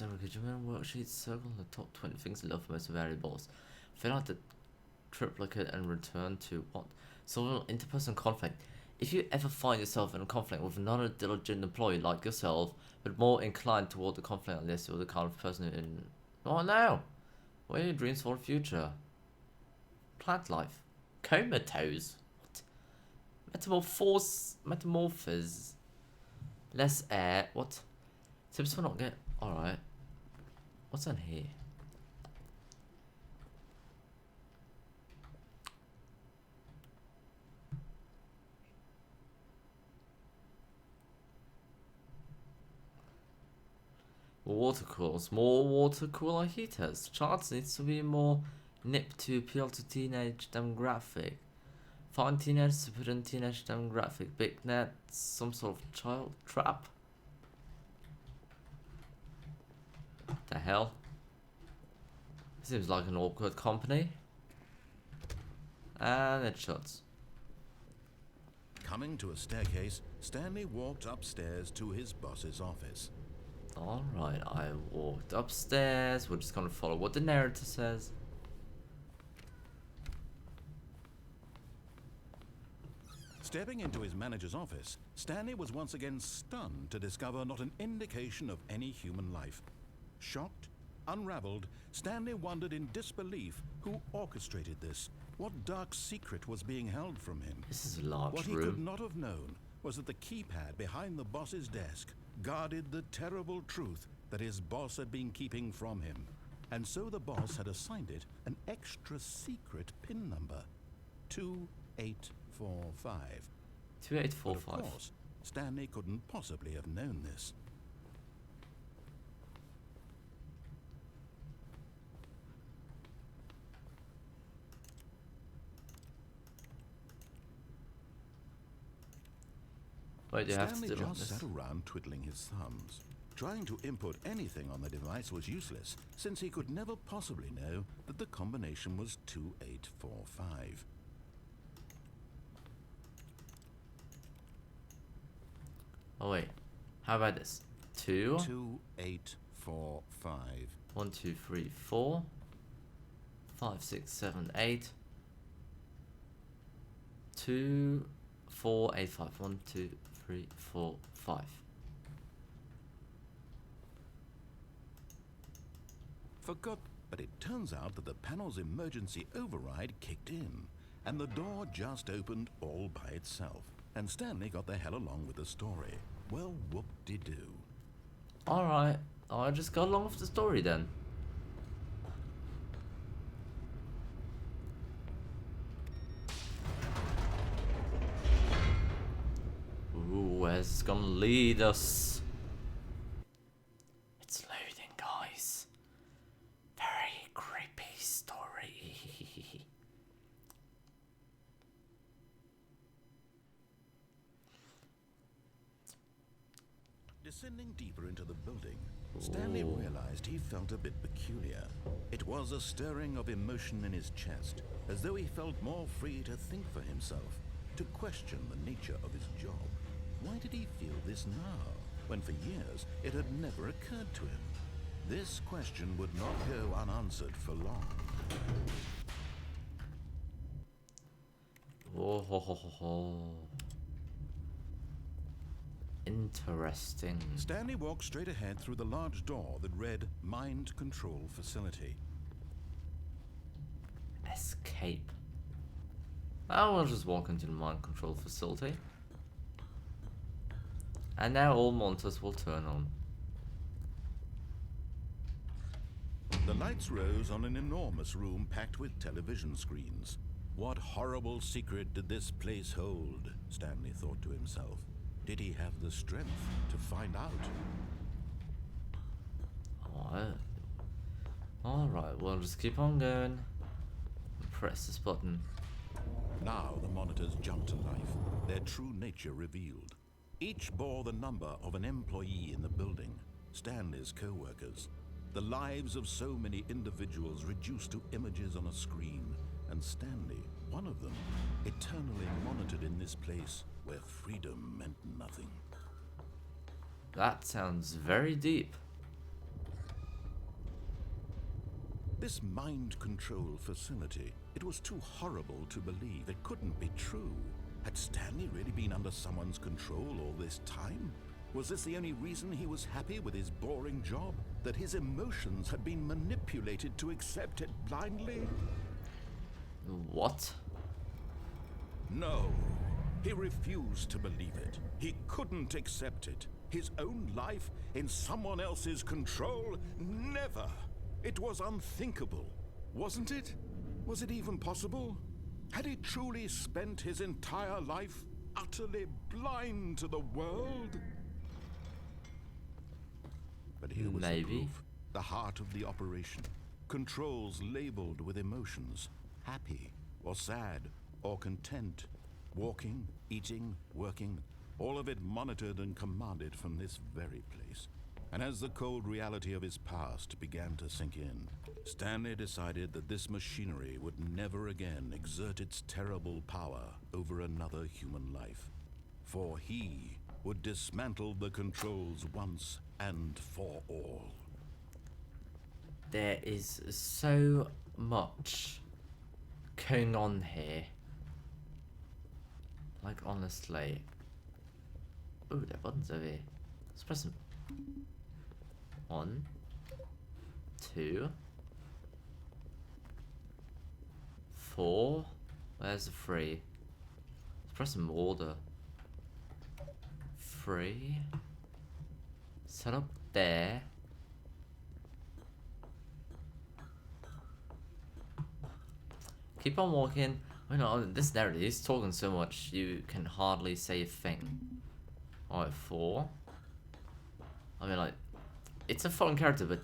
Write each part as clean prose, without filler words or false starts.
Stanley, could you remember worksheet circle the top 20 things you love most of variables? Fill out the triplicate and return to what? Solve an interpersonal conflict. If you ever find yourself in a conflict with another diligent employee like yourself, but more inclined toward the conflict unless you're the kind of person in... What now? What are your dreams for the future? Plant life. Comatose. What? Metamorphose. Less air. What? Tips for not get... Alright. What's on here? Water coolers. More water cooler heaters. Charts needs to be more nip to appeal to teenage demographic. Find teenagers to put in teenage demographic. Big net. Some sort of child trap. The hell? Seems like an awkward company. And it shuts. Coming to a staircase, Stanley walked upstairs to his boss's office. Alright, I walked upstairs. We're just gonna follow what the narrator says. Stepping into his manager's office, Stanley was once again stunned to discover not an indication of any human life. Shocked, unraveled, Stanley wondered in disbelief who orchestrated this. What dark secret was being held from him? This is a large What room. he could not have known was that the keypad behind the boss's desk guarded the terrible truth that his boss had been keeping from him. And so the boss had assigned it an extra secret PIN number, 2845. But of 2845. course, Stanley couldn't possibly have known this. Wait, you have to Stanley do just this. sat around twiddling his thumbs. Trying to input anything on the device was useless, since he could never possibly know that the combination was 2845. Oh wait, how about this? 2, 2845. 1, 2, 3, 4, 5, 6, 7, 8, 2, 4, 8, 5. 1, 2, 3, 4, 5. Forgot, but it turns out that the panel's emergency override kicked in, and the door just opened all by itself. And Stanley got the hell along with the story. Well, whoop-de-doo. Alright, I just got along with the story then. Ooh, where's this gonna lead us? It's loading, guys. Very creepy story. Descending deeper into the building, Stanley Ooh. realized he felt a bit peculiar. It was a stirring of emotion in his chest, as though he felt more free to think for himself, to question the nature of his job. Why did he feel this now, when for years it had never occurred to him? This question would not go unanswered for long. Oh, ho, ho, ho, ho. Interesting. Stanley walked straight ahead through the large door that read Mind Control Facility. Escape. I will just walk into the mind control facility. And now all monitors will turn on. The lights rose on an enormous room packed with television screens. What horrible secret did this place hold? Stanley thought to himself. Did he have the strength to find out? Alright, we'll just keep on going. Press this button. Now the monitors jumped to life, their true nature revealed. Each bore the number of an employee in the building, Stanley's co-workers. The lives of so many individuals reduced to images on a screen, and Stanley, one of them, eternally monitored in this place where freedom meant nothing. That sounds very deep. This mind control facility, it was too horrible to believe. It couldn't be true. Had Stanley really been under someone's control all this time? Was this the only reason he was happy with his boring job? That his emotions had been manipulated to accept it blindly? What? No. He refused to believe it. He couldn't accept it. His own life in someone else's control? Never. It was unthinkable. Wasn't it? Was it even possible? Had he truly spent his entire life utterly blind to the world? But here was the proof. The heart of the operation. Controls labeled with emotions. Happy, or sad, or content. Walking, eating, working. All of it monitored and commanded from this very place. And as the cold reality of his past began to sink in, Stanley decided that this machinery would never again exert its terrible power over another human life. For he would dismantle the controls once and for all. There is so much going on here. Like, honestly. Oh, there are buttons over here. Let's press them. 1, 2, 4. Where's the 3? Let's press them order. 3. Set up there. Keep on walking. You know, this narrative is talking so much you can hardly say a thing. Alright, 4. I mean, like, it's a fun character, but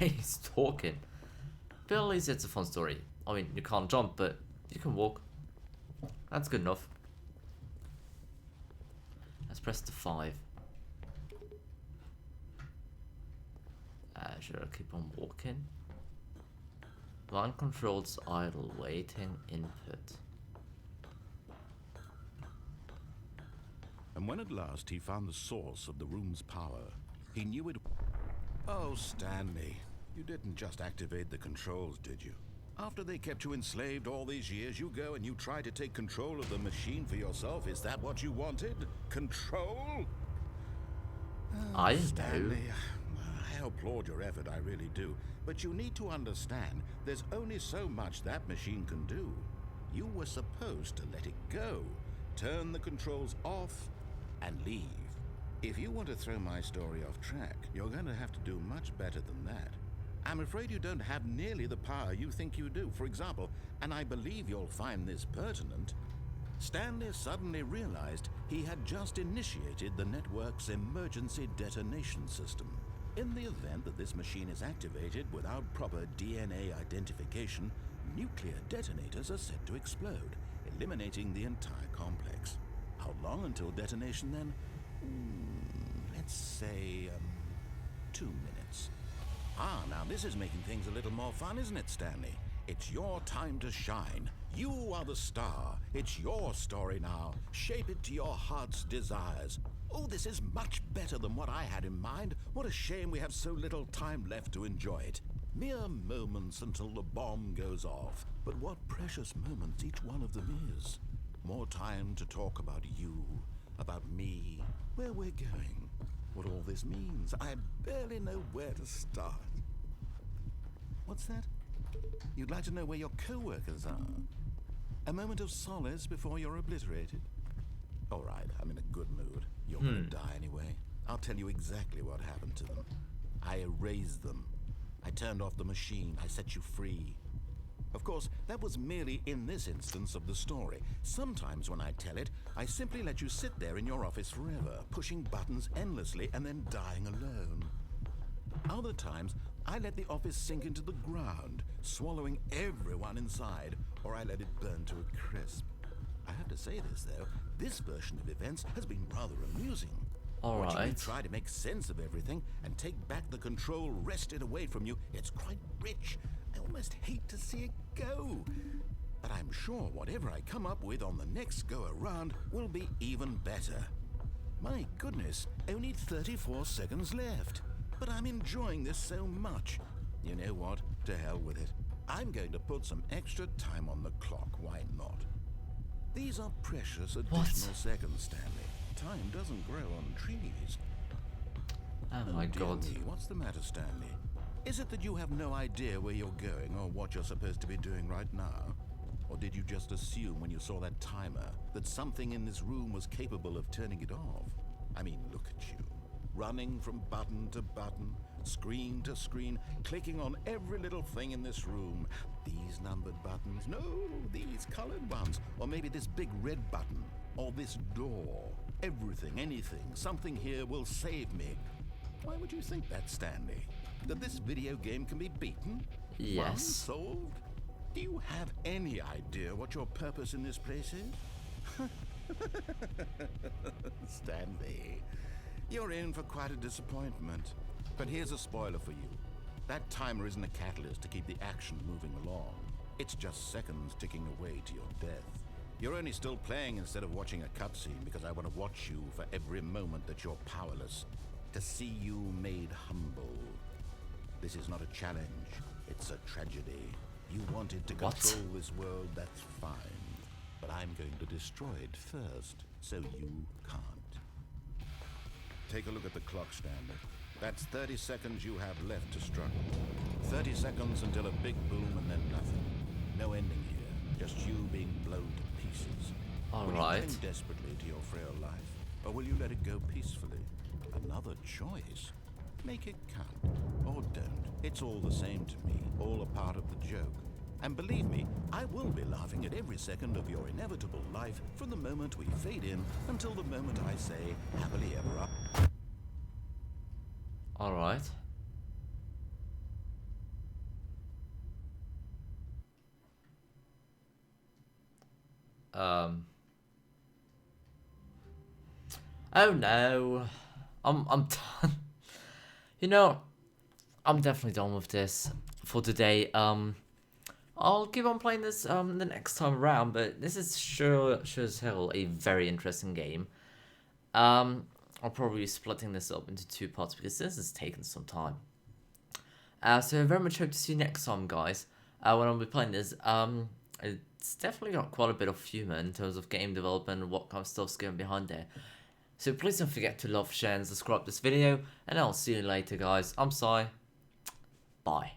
he's talking. But at least it's a fun story. I mean, you can't jump, but you can walk. That's good enough. Let's press the 5. Should I keep on walking? Line controls idle, waiting input. And when at last he found the source of the room's power, he knew it. Oh, Stanley, you didn't just activate the controls, did you? After they kept you enslaved all these years, you go and you try to take control of the machine for yourself. Is that what you wanted? Control? I Stanley, know. I applaud your effort, I really do. But you need to understand, there's only so much that machine can do. You were supposed to let it go, turn the controls off, and leave. If you want to throw my story off track, you're going to have to do much better than that. I'm afraid you don't have nearly the power you think you do. For example, and I believe you'll find this pertinent, Stanley suddenly realized he had just initiated the network's emergency detonation system. In the event that this machine is activated without proper DNA identification, nuclear detonators are set to explode, eliminating the entire complex. How long until detonation then? Let's say 2 minutes. Ah, now this is making things a little more fun, isn't it, Stanley? It's your time to shine. You are the star. It's your story now. Shape it to your heart's desires. Oh, this is much better than what I had in mind. What a shame we have so little time left to enjoy it. Mere moments until the bomb goes off. But what precious moments each one of them is. More time to talk about you, about me, where we're going, what all this means. I barely know where to start. What's that? You'd like to know where your co-workers are? A moment of solace before you're obliterated? All right, I'm in a good mood. You're gonna die anyway. I'll tell you exactly what happened to them. I erased them. I turned off the machine. I set you free. Of course, that was merely in this instance of the story. Sometimes when I tell it, I simply let you sit there in your office forever, pushing buttons endlessly and then dying alone. Other times, I let the office sink into the ground, swallowing everyone inside, or I let it burn to a crisp. I have to say this, though, this version of events has been rather amusing. Watching you try to make sense of everything and take back the control wrested away from you, it's quite rich. I almost hate to see it go. But I'm sure whatever I come up with on the next go-around will be even better. My goodness, only 34 seconds left. But I'm enjoying this so much. You know what? To hell with it. I'm going to put some extra time on the clock. Why not? These are precious additional seconds, Stanley. Time doesn't grow on trees. Oh my dear god. me, what's the matter, Stanley? Is it that you have no idea where you're going or what you're supposed to be doing right now? Or did you just assume when you saw that timer that something in this room was capable of turning it off? I mean, look at you. Running from button to button, screen to screen, clicking on every little thing in this room. These numbered buttons, no, these colored ones. Or maybe this big red button, or this door. Everything, anything, something here will save me. Why would you think that, Stanley? That this video game can be beaten? Yes. Won? Solved? Do you have any idea what your purpose in this place is? Stanley, you're in for quite a disappointment. But here's a spoiler for you. That timer isn't a catalyst to keep the action moving along. It's just seconds ticking away to your death. You're only still playing instead of watching a cutscene because I want to watch you for every moment that you're powerless. To see you made humble. This is not a challenge. It's a tragedy. You wanted to control this world, that's fine. But I'm going to destroy it first, so you can't. Take a look at the clock, Stanley. That's 30 seconds you have left to struggle. 30 seconds until a big boom and then nothing. No ending here, just you being blown to pieces. All Will right. you cling desperately to your frail life, or will you let it go peacefully? Another choice. Make it count, or don't. It's all the same to me, all a part of the joke. And believe me, I will be laughing at every second of your inevitable life from the moment we fade in until the moment I say, happily ever after. Alright. Oh no. I'm done. You know, I'm definitely done with this for today. I'll keep on playing this the next time around, but this is sure as hell a very interesting game. I'll probably be splitting this up into 2 parts because this has taken some time. So I very much hope to see you next time, guys. When I'll be playing this. It's definitely got quite a bit of humor in terms of game development and what kind of stuff's going behind there. So please don't forget to love, share, and subscribe to this video, and I'll see you later, guys. I'm Si. Bye.